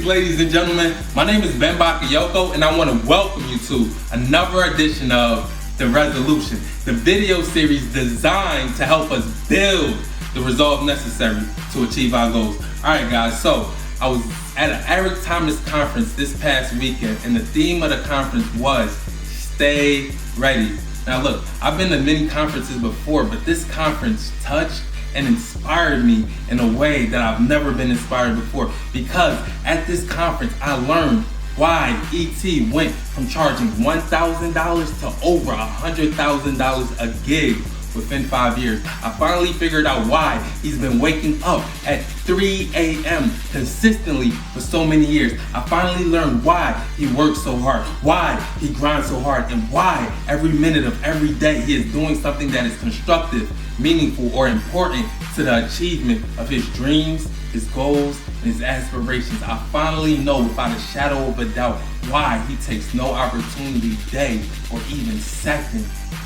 Greetings, ladies and gentlemen. My name is Ben Bakayoko, and I want to welcome you to another edition of The Resolution, the video series designed to help us build the resolve necessary to achieve our goals. Alright guys, so I was at an Eric Thomas conference this past weekend, and the theme of the conference was Stay Ready. Now look, I've been to many conferences before, but this conference touched and inspired me in a way that I've never been inspired before, because at this conference I learned why ET went from charging $1,000 to over $100,000 a gig within 5 years. I finally figured out why he's been waking up at 3 a.m. consistently for so many years. I finally learned why he works so hard, why he grinds so hard, and why every minute of every day he is doing something that is constructive, meaningful, or important to the achievement of his dreams, his goals, and his aspirations. I finally know without a shadow of a doubt why he takes no opportunity, day, or even second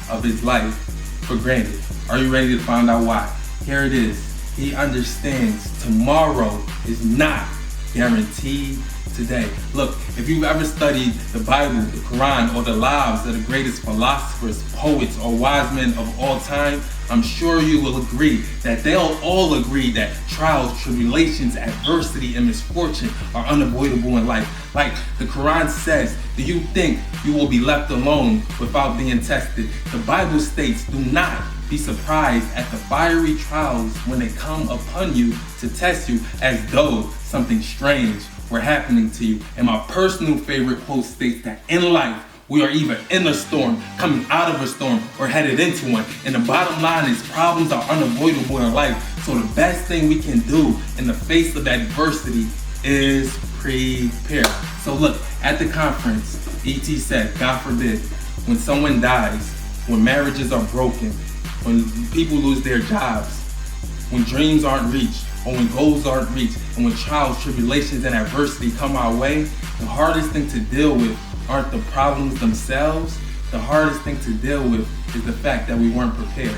of his life for granted. Are you ready to find out why? Here it is. He understands tomorrow is not guaranteed today. Look, if you've ever studied the Bible, the Quran, or the lives of the greatest philosophers, poets, or wise men of all time, I'm sure you will agree that they'll all agree that trials, tribulations, adversity, and misfortune are unavoidable in life. Like the Quran says, do you think you will be left alone without being tested? The Bible states, do not be surprised at the fiery trials when they come upon you to test you as though something strange were happening to you. And my personal favorite quote states that in life, we are either in a storm, coming out of a storm, or headed into one. And the bottom line is problems are unavoidable in life. So the best thing we can do in the face of adversity is prepare. So look, at the conference, ET said, God forbid, when someone dies, when marriages are broken, when people lose their jobs, when dreams aren't reached, or when goals aren't reached, and when trials, tribulations, and adversity come our way, the hardest thing to deal with aren't the problems themselves. The hardest thing to deal with is the fact that we weren't prepared.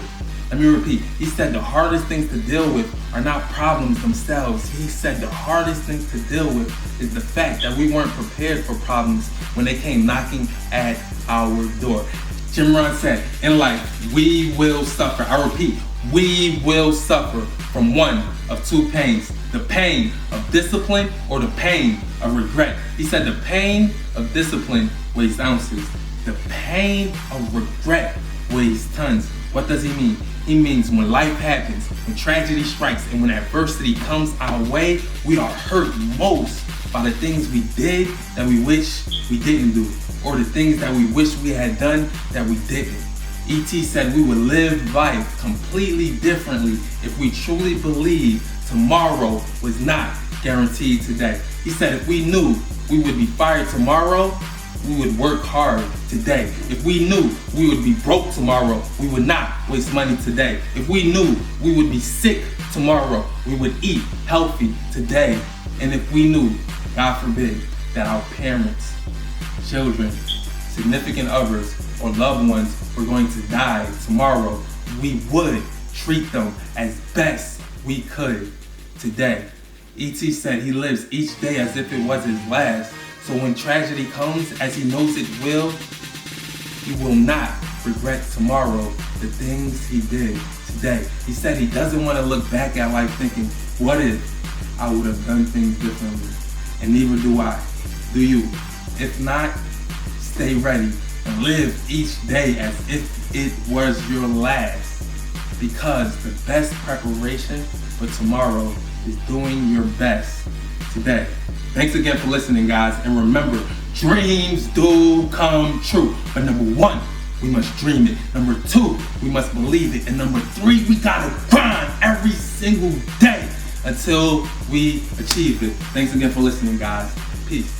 Let me repeat. He said the hardest things to deal with are not problems themselves. He said the hardest things to deal with is the fact that we weren't prepared for problems when they came knocking at our door. Jim Rohn said, in life, we will suffer. I repeat, we will suffer from one of two pains: the pain of discipline or the pain of regret. He said the pain of discipline weighs ounces. The pain of regret weighs tons. What does he mean? He means when life happens, when tragedy strikes, and when adversity comes our way, we are hurt most by the things we did that we wish we didn't do, or the things that we wish we had done that we didn't. ET said we would live life completely differently if we truly believed tomorrow was not guaranteed today. He said if we knew we would be fired tomorrow, we would work hard today. If we knew we would be broke tomorrow, we would not waste money today. If we knew we would be sick tomorrow, we would eat healthy today. And if we knew, God forbid, that our parents, children, significant others, or loved ones were going to die tomorrow, we would treat them as best we could today. ET said he lives each day as if it was his last. So when tragedy comes, as he knows it will, he will not regret tomorrow the things he did today. He said he doesn't want to look back at life thinking, what if I would have done things differently? And neither do I. Do you? If not, stay ready and live each day as if it was your last. Because the best preparation for tomorrow is doing your best today. Thanks again for listening, guys. And remember, dreams do come true. But number one, we must dream it. Number two, we must believe it. And number three, we gotta grind every single day until we achieve it. Thanks again for listening, guys. Peace.